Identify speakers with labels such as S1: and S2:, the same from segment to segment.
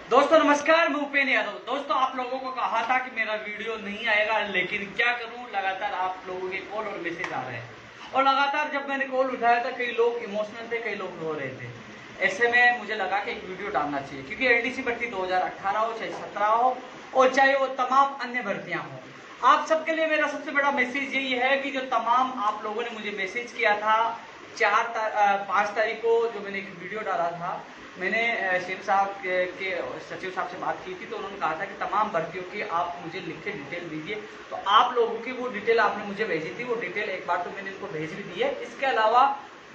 S1: दोस्तों नमस्कार, मैं उपेंद्र यादव। दोस्तों आप लोगों को कहा था कि मेरा वीडियो नहीं आएगा, लेकिन क्या करूं, लगातार आप लोगों के कॉल और मैसेज आ रहे हैं और लगातार जब मैंने कॉल उठाया था कई लोग इमोशनल थे, कई लोग रो रहे थे। ऐसे में मुझे लगा कि एक वीडियो डालना चाहिए, क्योंकि एलडीसी भर्ती 2018 हो चाहे 17 हो और चाहे वो तमाम अन्य भर्तियां हो, आप सबके लिए मेरा सबसे बड़ा मैसेज यही है कि जो तमाम आप लोगों ने मुझे मैसेज किया था 5 तारीख को, जो मैंने एक वीडियो डाला था, मैंने शिव साहब के सचिव साहब से बात की थी, तो उन्होंने कहा था कि तमाम भर्तियों की आप मुझे लिख के डिटेल दीजिए। तो आप लोगों की वो डिटेल आपने मुझे भेजी थी, वो डिटेल एक बार तो मैंने इनको भेज भी दी है। इसके अलावा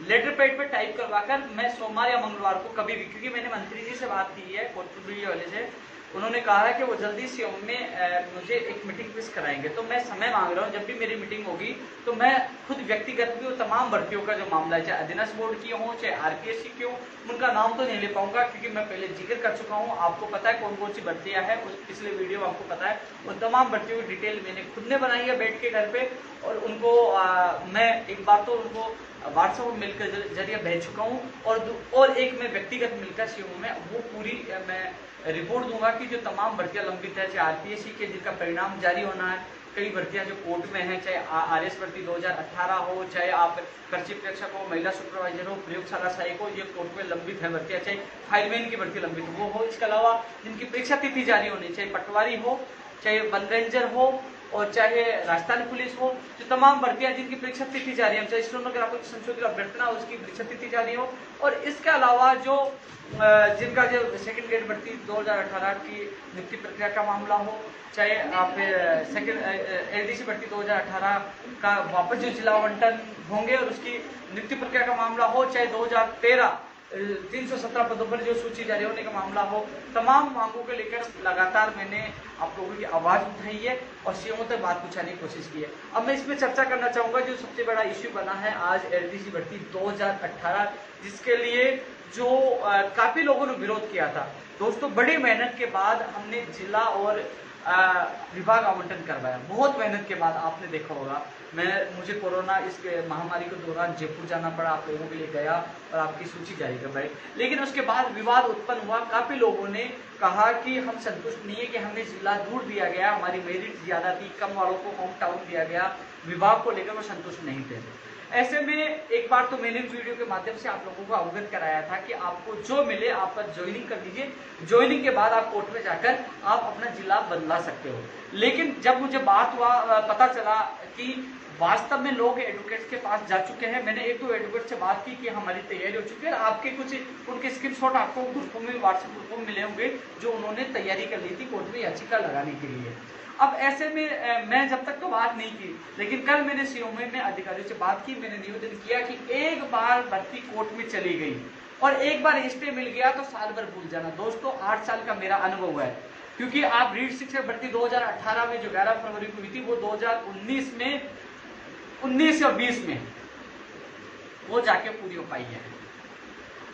S1: लेटर पैड पे टाइप करवाकर मैं सोमवार या मंगलवार को कभी भी, क्योंकि मैंने मंत्री जी से बात की है कोटपुरी वाले से, उन्होंने कहा है कि वो जल्दी से में मुझे एक मीटिंग फिक्स कराएंगे। तो मैं समय मांग रहा हूँ, जब भी मेरी मीटिंग होगी तो मैं खुद व्यक्तिगत भी तमाम भर्तियों का जो मामला है, चाहे अधीनस्थ बोर्ड की हो चाहे आरपीएससी की हो, उनका नाम तो नहीं ले पाऊंगा क्योंकि मैं पहले जिक्र कर चुका हूँ। आपको पता है कौन कौन सी भर्तियां हैं, उस पिछले वीडियो में आपको पता है। उन तमाम भर्तियों की डिटेल मैंने खुद ने बनाई है बैठ के घर पे, और उनको मैं एक बार तो उनको व्हाट्सएप मिलकर जरिए भेज चुका हूँ, और एक मैं व्यक्तिगत मिलकर सीओ में वो पूरी मैं रिपोर्ट दूंगा कि जो तमाम भर्तियां लंबित है, चाहे आरपीएससी के जिनका परिणाम जारी होना है, कई भर्तियां जो कोर्ट में हैं, चाहे आरएस भर्ती 2018 हो, चाहे आप कृषि प्रेक्षक हो, महिला सुपरवाइजर हो, प्रयोगशाला सहायक हो, ये कोर्ट में लंबित है भर्तियां, चाहे फायरमैन की भर्ती लंबित वो हो। इसके अलावा जिनकी परीक्षा तिथि जारी होनी, चाहे पटवारी हो, चाहे वन रेंजर हो, और चाहे राजस्थान पुलिस हो, जो तमाम भर्तियां जिनकी परीक्षा तिथि जारी है, चाहे स्टेनोग्राफर संशोधित अभ्यर्थना उसकी परीक्षा तिथि जारी हो, और इसके अलावा जो जिनका जो सेकंड ग्रेड भर्ती 2018 की नियुक्ति प्रक्रिया का मामला हो, चाहे आप सेकंड एलडीसी भर्ती 2018 का वापस जो जिला आवंटन होंगे और उसकी नियुक्ति प्रक्रिया का मामला हो, चाहे 2013 317 पदों पर जो सूची जारी होने का मामला हो, तमाम मांगों को लेकर लगातार मैंने आप लोगों की आवाज उठाई है और सीएमओ तक बात पहुंचाने की कोशिश की है। अब मैं इसमें चर्चा करना चाहूंगा जो सबसे बड़ा इश्यू बना है आज एलडीसी भर्ती 2018, जिसके लिए जो काफी लोगों ने विरोध किया था। दोस्तों बड़ी मेहनत के बाद हमने जिला और विभाग आवंटन करवाया, बहुत मेहनत के बाद। आपने देखा होगा मुझे कोरोना इस महामारी के दौरान जयपुर जाना पड़ा, आप लोगों के लिए गया और आपकी सूची जारी करवाई, लेकिन उसके बाद विवाद उत्पन्न हुआ। काफी लोगों ने कहा कि हम संतुष्ट नहीं है कि हमें जिला दूर दिया गया, हमारी मेरिट ज्यादा थी, कम वालों को होम टाउन दिया गया, विभाग को लेकर वो संतुष्ट नहीं थे। ऐसे में एक बार तो मैंने वीडियो के माध्यम से आप लोगों को अवगत कराया था कि आपको जो मिले आप ज्वाइनिंग कर लीजिए, ज्वाइनिंग के बाद आप कोर्ट में जाकर आप अपना जिला बदला सकते हो। लेकिन जब मुझे बात हुआ, पता चला कि वास्तव में लोग एडवोकेट्स के पास जा चुके हैं। मैंने एक दो एडवोकेट से बात की कि हमारी तैयारी हो चुकी है, आपके कुछ उनके स्क्रीनशॉट आपको ग्रुपों में व्हाट्सएप ग्रुपों में मिले होंगे जो उन्होंने तैयारी कर ली थी कोर्ट में याचिका लगाने के लिए। अब ऐसे में मैं जब तक तो बात नहीं की, लेकिन कल मैंने सीओ में अधिकारियों से बात की, मैंने निवेदन किया कि एक बार भर्ती कोर्ट में चली गई और एक बार स्टे मिल गया तो साल भर भूल जाना। दोस्तों 8 साल का मेरा अनुभव है, क्योंकि आप रीड शिक्षक भर्ती 2018 में जो 11 फरवरी को हुई थी वो 2019 में 19 और 20 में वो जाके पूरी हो पाई है।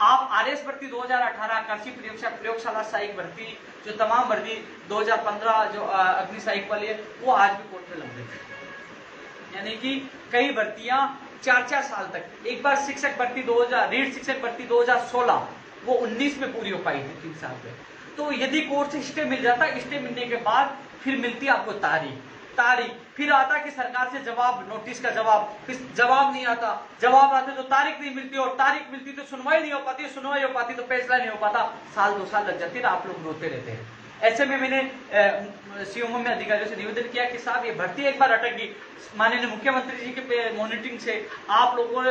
S1: आप आरएस भर्ती 2018 कृषि प्रयोगशाला सहायक भर्ती, जो तमाम भर्ती 2015 जो अग्नि सहायक वाली है, वो आज भी कोर्ट में लंबित है। यानी कि कई भर्तियां 4-4 साल तक। एक बार शिक्षक भर्ती 2000 रीड शिक्षक भर्ती 2016 वो 19 में पूरी हो पाई थी, 3 साल में। तो यदि कोर्ट से स्टे मिल जाता, स्टे मिलने के बाद फिर मिलती आपको तारीख, फिर आता कि सरकार से जवाब, नोटिस का जवाब, फिर जवाब नहीं आता, जवाब आते तो तारीख नहीं मिलती, और तारीख मिलती तो सुनवाई नहीं हो पाती, सुनवाई हो पाती तो फैसला नहीं हो पाता, साल 2 साल लग जाती है, आप लोग रोते रहते हैं। ऐसे में मैंने सीएमओ में अधिकारियों से निवेदन किया कि साहब ये भर्ती एक बार अटक गई, माननीय मुख्यमंत्री जी के मॉनिटरिंग से आप लोगों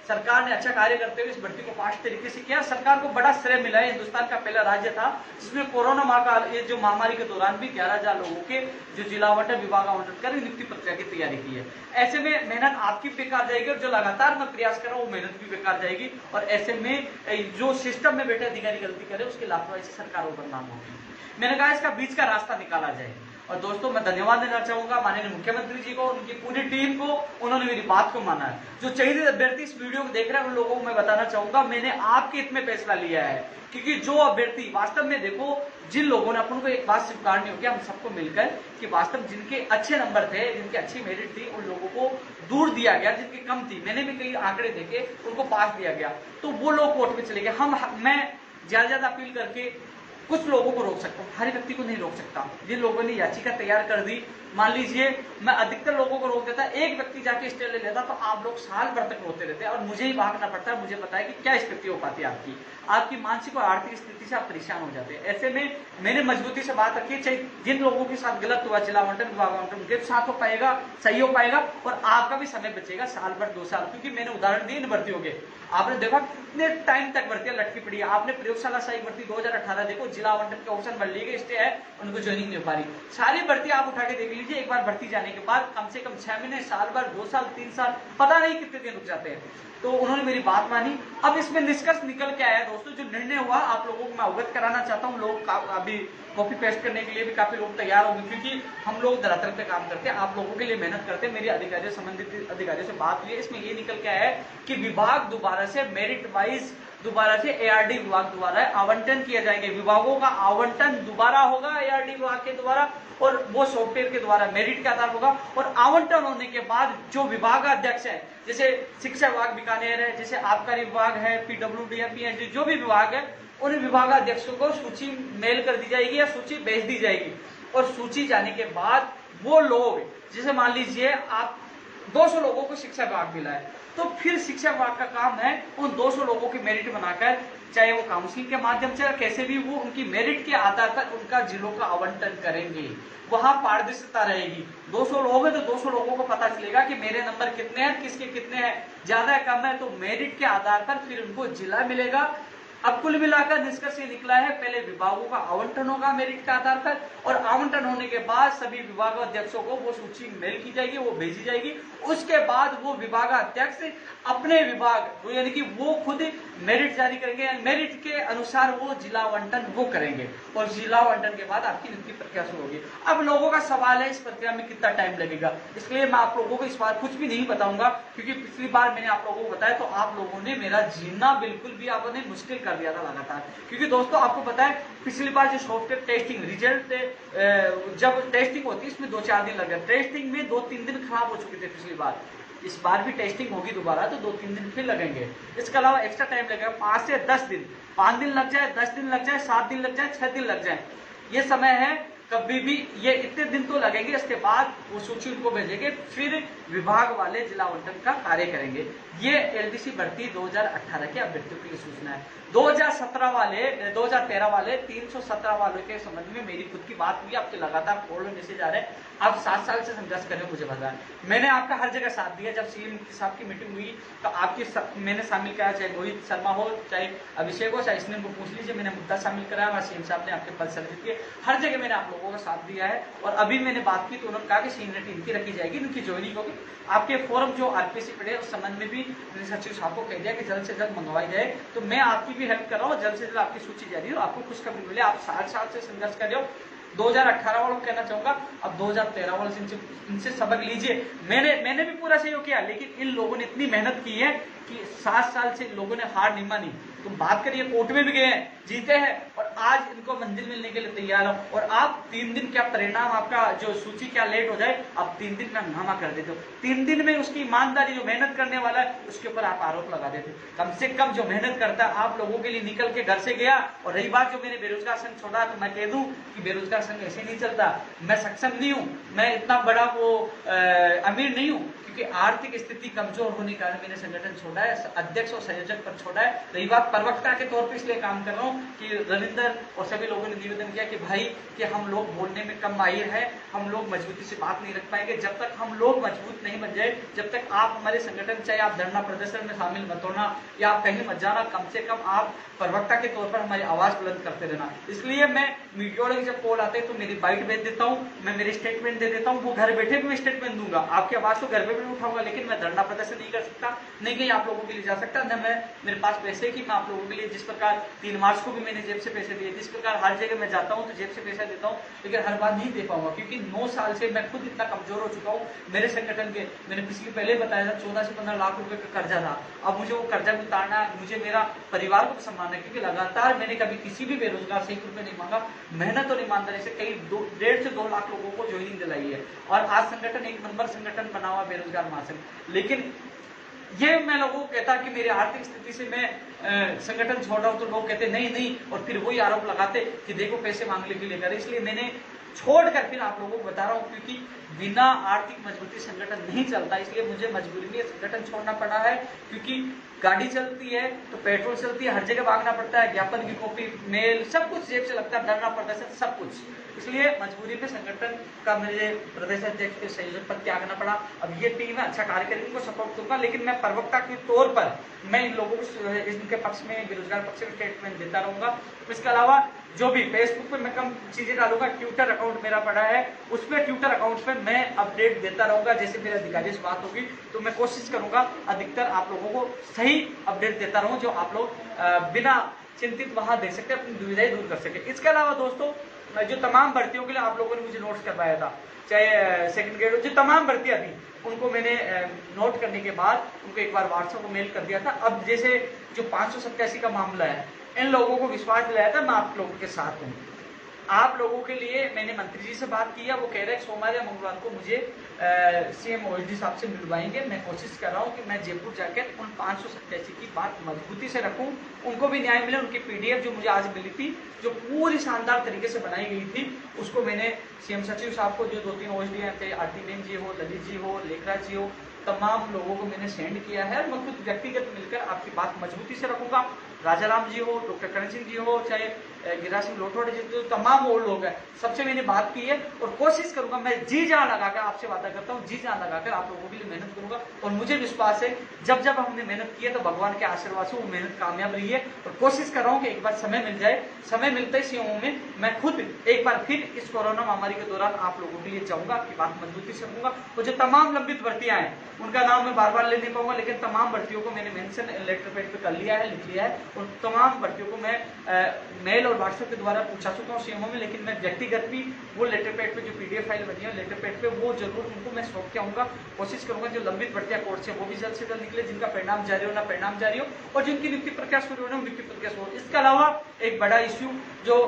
S1: सरकार ने अच्छा कार्य करते हुए इस भर्ती को फास्ट तरीके से किया। सरकार को बड़ा श्रेय मिला है, हिंदुस्तान का पहला राज्य था जिसमें कोरोना महाकाल ये जो महामारी के दौरान भी 11,000 लोगों के जो जिला आवंटन विभाग आवंटन कर नियुक्ति प्रक्रिया की तैयारी की है। ऐसे में मेहनत आपकी बेकार जाएगी और जो लगातार मैं प्रयास कर रहा हूँ वो मेहनत भी बेकार जाएगी, और ऐसे में जो सिस्टम में बैठे अधिकारी गलती करे उसकी लापरवाही से सरकार को बदनाम होगी। मैंने कहा इसका बीच का रास्ता निकाला जाए। और दोस्तों मैं धन्यवाद देना चाहूंगा माननीय मुख्यमंत्री जी को, उनकी पूरी टीम को, उन्होंने मेरी बात को माना है। जो चयनित अभ्यर्थी इस वीडियो को देख रहे हैं उन लोगों को मैं बताना चाहूंगा मैंने आपके हित में फैसला लिया है, क्योंकि जो अभ्यर्थी वास्तव में देखो, जिन लोगों ने अपन को एक बात स्वीकारनी होगी हम सबको मिलकर कि वास्तव जिनके अच्छे नंबर थे, जिनकी अच्छी मेरिट थी, उन लोगों को दूर दिया गया, जिनकी कम थी, मैंने भी कई आंकड़े देखे, उनको पास दिया गया, तो वो लोग कोर्ट में चले गए। मैं ज्यादा अपील करके कुछ लोगों को रोक सकता हूँ, हर व्यक्ति को नहीं रोक सकता। जिन लोगों ने याचिका तैयार कर दी, मान लीजिए मैं अधिकतर लोगों को रोक देता, एक व्यक्ति जाके स्टे ले लेता, तो आप लोग साल भर तक रोते रहते और मुझे ही भागना पड़ता है। मुझे पता है कि क्या स्थिति हो पाती है आपकी मानसिक और आर्थिक स्थिति से आप परेशान हो जाते हैं। ऐसे में मैंने मजबूती से बात रखी, चाहे जिन लोगों के साथ गलत हुआ जिला आवंटन विभाग आवंटन, उनके साथ हो पाएगा, सही हो पाएगा और आपका भी समय बचेगा साल भर 2 साल। क्योंकि मैंने उदाहरण दिए इन भर्तियों के, आपने देखा कितने टाइम तक भर्तियां लटकी पड़ी है। आपने प्रयोगशाला सहायक भर्ती 2018 देखो, जिला आवंटन के ऑप्शन भर लिए, स्टे है, उनको ज्वाइनिंग नहीं हो पा रही। सारी भर्ती आप उठा के देख लीजिए, एक बार भर्ती जाने के बाद कम से कम 6 महीने, साल भर, 2 साल, 3 साल, पता नहीं कितने दिन रुक जाते हैं। तो उन्होंने मेरी बात मानी। अब इसमें निष्कर्ष निकल के आया दोस्तों, जो निर्णय हुआ आप लोगों को मैं अवगत कराना चाहता हूँ। लोग अभी कॉपी पेस्ट करने के लिए भी काफी लोग तैयार होंगे, क्योंकि हम लोग धरातल पे काम करते हैं, आप लोगों के लिए मेहनत करते हैं। मेरी अधिकारियों, संबंधित अधिकारियों से बात हुई है, इसमें ये निकल के आया है कि विभाग दोबारा से मेरिट वाइज दोबारा से एआरडी विभाग द्वारा आवंटन किए जाएंगे। विभागों का आवंटन दोबारा होगा एआरडी विभाग के द्वारा, और वो सॉफ्टवेयर के द्वारा मेरिट के आधार होगा। और आवंटन होने के बाद जो विभागाध्यक्ष है, जैसे शिक्षा विभाग बीकानेर है, जैसे आबकारी विभाग है, पीडब्ल्यूडी है, पीएचडी, जो भी विभाग है, उन विभागाध्यक्षों को सूची मेल कर दी जाएगी या सूची भेज दी जाएगी। और सूची जाने के बाद वो लोग, जैसे मान लीजिए आप 200 लोगों को शिक्षा विभाग मिला है, तो फिर शिक्षा विभाग का काम है उन 200 लोगों की मेरिट बनाकर, चाहे वो काउंसिलिंग के माध्यम से कैसे भी, वो उनकी मेरिट के आधार पर उनका जिलों का आवंटन करेंगे। वहां पारदर्शिता रहेगी। 200 लोग हैं तो 200 लोगों को पता चलेगा कि मेरे नंबर कितने हैं, किसके कितने हैं, ज्यादा है कम है, तो मेरिट के आधार पर फिर उनको जिला मिलेगा। अब कुल मिलाकर निष्कर्ष ये निकला है, पहले विभागों का आवंटन होगा मेरिट के आधार पर, और आवंटन होने के बाद सभी विभागाध्यक्षों को वो सूची मेल की जाएगी, वो भेजी जाएगी। उसके बाद वो विभागाध्यक्ष अपने विभाग, यानी कि वो खुद मेरिट जारी करेंगे, मेरिट के अनुसार वो जिला आवंटन वो करेंगे, और जिला आवंटन के बाद आपकी नियुक्ति प्रक्रिया शुरू होगी। अब लोगों का सवाल है इस प्रक्रिया में कितना टाइम लगेगा, इसलिए मैं आप लोगों को इस बार कुछ भी नहीं बताऊंगा, क्योंकि पिछली बार मैंने आप लोगों को बताया तो आप लोगों ने मेरा जीना बिल्कुल भी आपने मुश्किल कर दिया था लगातार। क्योंकि दोस्तों आपको पता है पिछली बार जो सॉफ्टवेयर टेस्टिंग रिजल्ट जब टेस्टिंग होती है इसमें 2-4 दिन लग गए, टेस्टिंग में 2-3 दिन खराब हो चुके थे पिछली बार। इस बार भी टेस्टिंग होगी दोबारा तो 2-3 दिन फिर लगेंगे। इसके अलावा एक्स्ट्रा टाइम लगेगा 5 से 10 दिन, 5 दिन लग जाए, 10 दिन लग जाए, 7 दिन लग जाए, 6 दिन लग जाए, ये समय है। कभी भी ये इतने दिन तो लगेंगे। इसके बाद वो सूची उनको भेजेंगे, फिर विभाग वाले जिला आवंटन का कार्य करेंगे। ये एलडीसी भर्ती 2018 के अभ्यर्थियों की सूचना है। 2013 वाले 317 वालों के संबंध में मेरी खुद की बात हुई, आपके लगातार कॉल मैसेज आ रहे हैं, आप 7 साल से संघर्ष कर रहे हो, मुझे पता है। मैंने आपका हर जगह साथ दिया। जब सीएम साहब की मीटिंग हुई तो आपकी मैंने शामिल कराया, चाहे रोहित शर्मा हो, चाहे अभिषेक हो, चाहे इसने पूछ लीजिए, मैंने मुद्दा शामिल कराया और सीएम साहब ने आपके पद सर्जित किए। हर जगह मैंने आप लोगों का साथ दिया है। और अभी मैंने बात की तो उन्होंने कहा कि सीनियरिटी इनकी रखी जाएगी, इनकी ज्वाइनिंग होगी। आपके फॉर्म जो आरपीसी पड़े उस संबंध में भी सचिव साहब को कह दिया कि जल्द से जल्द मंगवाई जाए। तो मैं आपकी भी हेल्प कर रहा हूँ, जल्द से जल्द आपकी सूची जारी हो, आपको खुशखबरी मिले। आप 7 साल से संघर्ष कर रहे हो। 2018 वालों को कहना चाहूंगा, अब 2013 वालों से इनसे सबक लीजिए। मैंने भी पूरा सहयोग किया, लेकिन इन लोगों ने इतनी मेहनत की है कि 7 साल से लोगों ने हार नहीं मानी। तुम बात करिए, कोर्ट में भी गए हैं, जीते हैं, और आज इनको मंजिल मिलने के लिए तैयार हो। और आप 3 दिन क्या परिणाम, आपका जो सूची क्या लेट हो जाए, आप 3 दिन में हंगामा कर देते हो। 3 दिन में उसकी ईमानदारी, जो मेहनत करने वाला है उसके ऊपर आप आरोप लगा देते हो। कम से कम जो मेहनत करता है आप लोगों के लिए, निकल के घर से गया। और रही बात जो मैंने बेरोजगार संघ छोड़ा, तो मैं कह दूं कि बेरोजगार संघ ऐसे नहीं चलता। मैं सक्षम नहीं हूं, मैं इतना बड़ा वो अमीर नहीं हूं, क्योंकि आर्थिक स्थिति कमजोर होने के कारण मैंने संगठन छोड़ा है, अध्यक्ष और संयोजक पर छोड़ा है। रही बात प्रवक्ता के तौर पे इसलिए काम कर रहा हूँ कि रविंदर और सभी लोगों ने निवेदन किया कि भाई कि हम लोग बोलने में कम माहिर है, हम लोग मजबूती से बात नहीं रख पाएंगे। जब तक हम लोग मजबूत नहीं बन जाए, जब तक आप हमारे संगठन, चाहे आप धरना प्रदर्शन में शामिल मत होना या आप कहीं मत जाना, कम से कम आप प्रवक्ता के तौर पर हमारी आवाज बुलंद करते रहना। इसलिए मैं मीडिया वाले जब कॉल आते हैं तो मेरी बाइट भेज देता हूँ, मैं मेरी स्टेटमेंट दे देता हूँ। वो घर बैठे भी मैं स्टेटमेंट दूंगा, आपकी आवाज तो घर पे भी उठाऊंगा, लेकिन मैं धरना प्रदर्शन नहीं कर सकता, नहीं कहीं आप लोगों के लिए जा सकता, न मैं मेरे पास पैसे कि मैं आप लोगों के लिए, जिस प्रकार 3 मार्च को भी मैंने जेब से पैसे दिए, जिस प्रकार हर जगह मैं जाता हूँ तो जेब से पैसा देता हूँ, लेकिन हर बार नहीं दे पाऊंगा, क्योंकि 9 साल से मैं खुद इतना कमजोर हो चुका हूँ। मेरे संगठन के, मैंने पिछले पहले बताया था, 14 से 15 लाख रुपए का कर्जा था। अब मुझे वो कर्जा भी उतारना, मुझे मेरा परिवार को भी संभालना है, क्योंकि लगातार मैंने कभी किसी भी बेरोजगार से 1 रुपए नहीं मांगा। मेहनत और ईमानदारी से कई 1.5 से 2 लाख लोगों को ज्वाइनिंग दिलाई है, और आज संगठन एक नंबर संगठन बना हुआ बेरोजगार महासंघ। लेकिन ये मैं लोगों को कहता कि मेरी आर्थिक स्थिति से मैं संगठन छोड़ रहा हूं, तो लोग कहते नहीं नहीं, और फिर वही आरोप लगाते कि देखो पैसे मांगने के लिए करे। इसलिए मैंने छोड़कर फिर आप लोगों को बता रहा हूं, क्योंकि बिना आर्थिक मजबूती संगठन नहीं चलता। इसलिए मुझे मजबूरी में संगठन छोड़ना पड़ा है, क्योंकि गाड़ी चलती है तो पेट्रोल चलती है, हर जगह भागना पड़ता है, ज्ञापन की कॉपी, मेल, सब कुछ जेब से लगता है, डरना पड़ता है, सब कुछ। इसलिए मजबूरी में संगठन का मुझे प्रदेश अध्यक्ष के संयोजक पद त्यागना पड़ा। अब ये टीम है, अच्छा कार्य करेगी, इनको सपोर्ट दूंगा, लेकिन मैं प्रवक्ता के तौर पर मैं इन लोगों को इनके पक्ष में, बेरोजगार पक्ष में स्टेटमेंट देता रहूंगा। इसके अलावा जो भी फेसबुक पे मैं कम चीजें डालूंगा, ट्विटर अकाउंट मेरा पड़ा है, उसमें ट्विटर अकाउंट पे मैं अपडेट देता रहूंगा। जैसे मेरे अधिकारी से बात होगी तो मैं कोशिश करूंगा अधिकतर आप लोगों को सही अपडेट देता रहूं, जो आप लोग बिना चिंतित वहां देख सकते, अपनी दुविधाएं दूर कर सके। इसके अलावा दोस्तों, जो तमाम भर्तियों के लिए आप लोगों ने मुझे नोट्स करवाया था, चाहे सेकंड ग्रेड, जो तमाम भर्तियां थी, उनको मैंने नोट करने के बाद उनको एक बार व्हाट्सएप को मेल कर दिया था। अब जैसे जो 587 का मामला है, इन लोगों को विश्वास दिलाया था, मैं आप लोगों के साथ हूँ। आप लोगों के लिए मैंने मंत्री जी से बात की है, वो कह रहे हैं सोमवार या मंगलवार को मुझे सीएम ओएसडी साहब से मिलवाएंगे। मैं कोशिश कर रहा हूँ कि मैं जयपुर जाकर उन 587 की बात मजबूती से रखूं, उनको भी न्याय मिले। उनकी पीडीएफ जो मुझे आज मिली थी, जो पूरी शानदार तरीके से बनाई गई थी, उसको मैंने सीएम सचिव साहब को, जो 2-3 ओएसडी हैं, चाहे आरती बेन जी हो, ललित जी हो, लेखराज जी हो, तमाम लोगों को मैंने सेंड किया है। और मैं खुद व्यक्तिगत मिलकर आपकी बात मजबूती से रखूंगा। राजाराम जी हो, डॉक्टर करण सिंह जी हो, चाहे गिरिराज सिंह लोटवाड़े जी, तो तमाम वो लोग हैं, सबसे मैंने बात की है और कोशिश करूंगा, मैं जी जान लगाकर आपसे वादा करता हूँ, जी जान लगाकर आप लोगों के लिए मेहनत करूंगा। और मुझे विश्वास है जब जब हमने मेहनत की है तो भगवान के आशीर्वाद से वो मेहनत कामयाब रही है। और कोशिश कर रहा हूँ कि एक बार समय मिल जाए, समय मिलते ही सीएमओ में मैं खुद एक बार फिर इस कोरोना महामारी के दौरान आप लोगों के लिए जाऊंगा, आपकी बात मजबूती से रखूंगा। और जो तमाम लंबित भर्तियां हैं, उनका नाम मैं बार बार ले नहीं पाऊंगा, लेकिन तमाम भर्तियों को मैंने मेंशन लेटर पैड पे कर लिया है, लिख लिया है। और तमाम भर्तियों को मैं मेल और व्हाट्सएप के द्वारा पूछा चुका हूँ सीएमओ में, लेकिन मैं व्यक्तिगत भी वो लेटर पैड पे जो पीडीएफ फाइल बनी है लेटर पैड पे, वो जरूर उनको मैं सौंप के आऊंगा। कोशिश करूंगा जो लंबित भर्तियां कोर्ट से, वो भी जल्द से जल्द निकले, जिनका परिणाम जारी हो ना परिणाम जारी हो, और जिनकी नियुक्ति प्रक्रिया शुरू होना नियुक्ति प्रक्रिया शुरू हो। इसके अलावा एक बड़ा इश्यू जो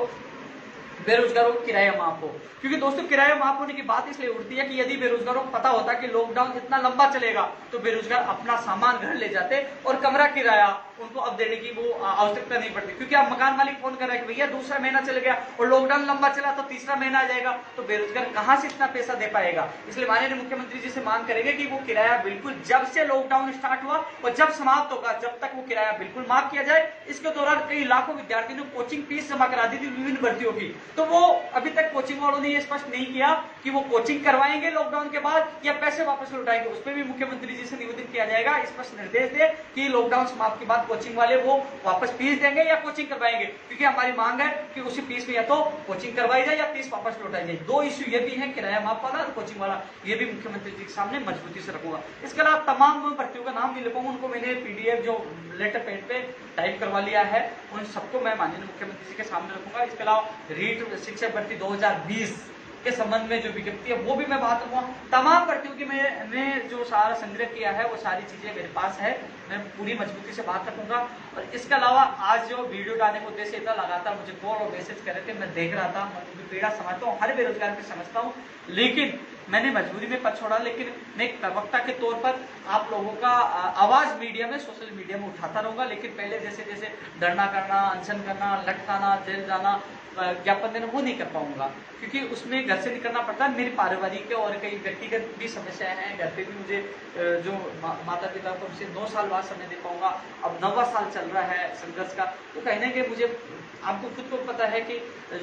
S1: बेरोजगारों को किराया माफ हो, क्योंकि दोस्तों किराया माफ होने की बात इसलिए उठती है कि यदि बेरोजगारों को पता होता कि लॉकडाउन इतना लंबा चलेगा तो बेरोजगार अपना सामान घर ले जाते और कमरा किराया उनको अब देने की वो आवश्यकता नहीं पड़ती। क्योंकि अब मकान मालिक फोन कर रहा है कि भैया दूसरा महीना चल गया और लॉकडाउन लंबा चला तो तीसरा महीना आ जाएगा, तो बेरोजगार कहां से इतना पैसा दे पाएगा। इसलिए माननीय मुख्यमंत्री जी से मांग करेंगे कि वो किराया बिल्कुल जब से लॉकडाउन स्टार्ट हुआ और जब समाप्त होगा, जब तक वो किराया बिल्कुल माफ किया जाए। इसके दौरान कई लाखों विद्यार्थियों ने कोचिंग फीस जमा करा दी थी विभिन्न भर्तियों की, तो वो अभी तक कोचिंग वालों ने ये स्पष्ट नहीं किया कि वो कोचिंग करवाएंगे लॉकडाउन के बाद या पैसे वापस लौटाएंगे। उस पर भी मुख्यमंत्री जी से निवेदन किया जाएगा, स्पष्ट निर्देश दे कि लॉकडाउन समाप्त के बाद कोचिंग वाले वो वापस फीस देंगे या कोचिंग करवाएंगे, क्योंकि हमारी मांग है कि उसी फीस में या तो कोचिंग करवाई जाए या फीस वापस लौटाई जाए। दो इश्यू ये भी है, किराया माफ वाला और कोचिंग वाला, ये भी मुख्यमंत्री जी के सामने मजबूती से रखूंगा। इसके अलावा तमाम भर्तियों का नाम नहीं लिखूंगा, उनको मैंने पीडीएफ जो लेटर पैड पे टाइप करवा लिया है, उन सबको मैं माननीय मुख्यमंत्री जी के सामने रखूंगा। इसके अलावा रीट शिक्षक भर्ती 2020 के संबंध में जो विज्ञप्ति है वो भी मैं बात करूंगा। तमाम भर्तियों की मैंने जो सारा संग्रह किया है वो सारी चीजें मेरे पास है, मैं पूरी मजबूती से बात रखूंगा। और इसके अलावा आज जो वीडियो डालने का उद्देश्य था, लगातार मुझे कॉल और मैसेज कर रहे थे, मैं देख रहा था, मैं पीड़ा समझता हूँ, हर बेरोजगार की समझता हूँ, लेकिन मैंने मजबूरी में पद छोड़ा। लेकिन मैं एक प्रवक्ता के तौर पर आप लोगों का आवाज मीडिया में, सोशल मीडिया में उठाता रहूंगा। लेकिन पहले जैसे जैसे धरना करना, अनशन करना, लटकाना, जेल जाना, ज्ञापन देना, वो नहीं कर पाऊंगा, क्योंकि उसमें घर से निकलना पड़ता है। मेरी पारिवारिक और कई व्यक्तिगत भी समस्याएं हैं, घर पे भी मुझे जो माता पिता को उनसे 9 साल बाद समय दे पाऊंगा, अब 9वां साल चल रहा है संघर्ष का। तो कहने के मुझे, आपको खुद को पता है कि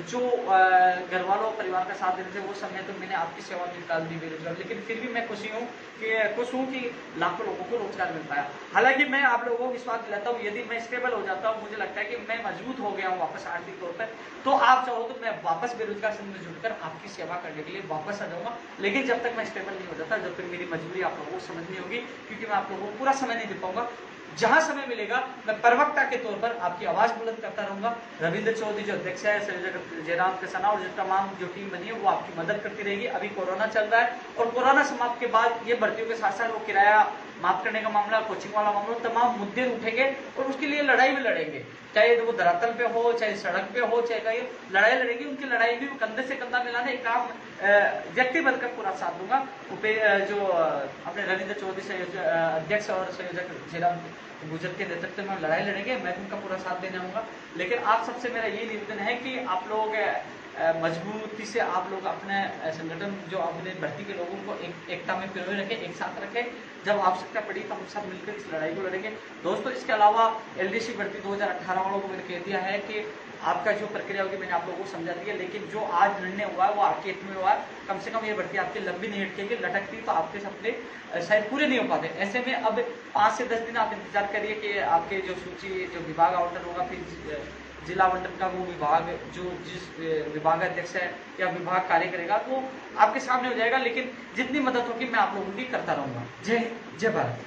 S1: जो घर वालों परिवार का साथ देते थे वो समय तो मैंने आपकी सेवा में निकाल दी बेरोजगार, लेकिन फिर भी मैं खुश हूँ कि लाखों लोगों को रोजगार मिल पाया। हालांकि मैं आप लोगों को विश्वास दिलाता हूँ, यदि मैं स्टेबल हो जाता हूँ, मुझे लगता है कि मैं मजबूत हो गया हूँ वापस आर्थिक तौर पर, तो आप चाहो तो मैं वापस बेरोजगार संघ में जुड़कर आपकी सेवा करने के लिए वापस आ जाऊंगा। लेकिन जब तक मैं स्टेबल नहीं हो जाता, जब तक मेरी मजबूरी आप लोगों को समझनी होगी, क्योंकि मैं आप लोगों को पूरा समय नहीं दे पाऊंगा। जहां समय मिलेगा मैं प्रवक्ता के तौर पर आपकी आवाज बुलंद करता रहूंगा। रविंद्र चौधरी जो अध्यक्ष है, संयोजक जयराम किसाना और जो तमाम जो टीम बनी है वो आपकी मदद करती रहेगी। अभी कोरोना चल रहा है और कोरोना समाप्त के बाद ये भर्तियों के साथ साथ वो किराया माफ करने का मामला, कोचिंग वाला मामला, तमाम मुद्दे उठेंगे और उसके लिए लड़ाई भी लड़ेंगे, चाहे वो धरातल पे हो, चाहे सड़क पे हो, चाहे कहीं लड़ाई लड़ेगी। उनकी लड़ाई भी कंधे से कंधा मिलाने एक काम व्यक्ति बनकर पूरा साथ दूंगा। जो अपने रविंद्र चौधरी अध्यक्ष और संयोजक जयराम गुजर के नेतृत्व में लड़ाई लड़ेंगे, मैं उनका पूरा साथ देने आऊंगा। लेकिन आप सबसे मेरा ये निवेदन है कि आप लोग मजबूती से आप लोग अपने संगठन जो अपने भर्ती के लोगों को एकता में पिरोए रखें, एक साथ रखें। जब आवश्यकता पड़ी तो हम सब मिलकर इस लड़ाई को लड़ेंगे। दोस्तों, इसके अलावा एलडीसी भर्ती 2018 वालों को मैंने कह दिया है कि आपका जो प्रक्रिया होगी मैंने आप लोगों को समझा दी है, लेकिन जो आज निर्णय हुआ है वो आपके हित में हुआ है। कम से कम ये भर्ती आपकी लंबी नहीं अटकेगी, लटकती तो आपके सपने शायद पूरे नहीं हो पाते। ऐसे में अब 5 से 10 दिन आप इंतजार करिए कि आपके जो सूची जो विभाग आवंटन होगा, फिर जिला आवंटन का वो विभाग जो जिस विभागाध्यक्ष है या विभाग कार्य करेगा वो आपके सामने हो जाएगा। लेकिन जितनी मदद होगी मैं आप लोगों की करता रहूंगा। जय हिंद, जय भारत।